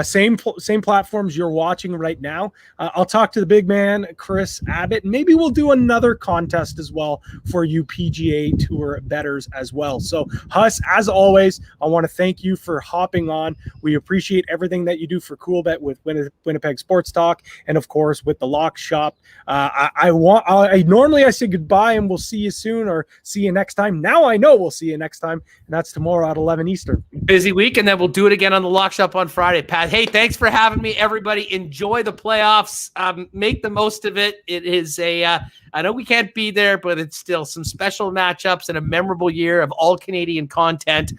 same platforms you're watching right now. I'll talk to the big man, Chris Abbott. Maybe we'll do another contest as well for you PGA Tour bettors as well. So Huss, as always, I want to thank you for hopping on. We appreciate everything that you do for Coolbet with Winnipeg Sports Talk, and of course with the Lock Shop. I normally say goodbye and we'll see you soon, or see you next time. Now I know we'll see you next time, and that's tomorrow at 11 Eastern. Busy week, and then we'll do it again on the Lock Shop on Friday. Pat, hey, thanks for having me, everybody. Enjoy the playoffs. Make the most of it. It is I know we can't be there, but it's still some special matchups and a memorable year of all Canadian content.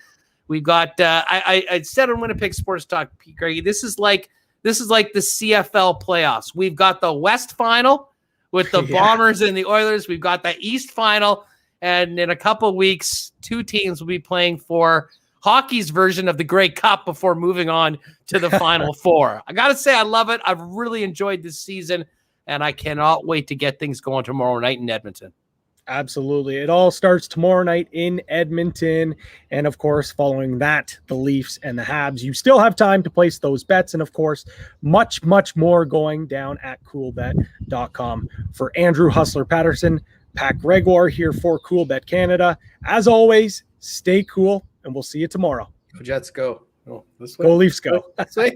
We've got I said on Winnipeg Sports Talk, Pete Greggy, this is like the CFL playoffs. We've got the West Final with the Bombers and the Oilers. We've got the East Final, and in a couple of weeks, two teams will be playing for hockey's version of the Grey Cup before moving on to the Final Four. I got to say, I love it. I've really enjoyed this season, and I cannot wait to get things going tomorrow night in Edmonton. Absolutely. It all starts tomorrow night in Edmonton. And of course, following that, the Leafs and the Habs. You still have time to place those bets. And of course, much, much more going down at coolbet.com. For Andrew Hustler Paterson, Pat Gregoire here for Coolbet Canada. As always, stay cool, and we'll see you tomorrow. Go Jets, go. Oh, this way. Go Leafs, go. This way.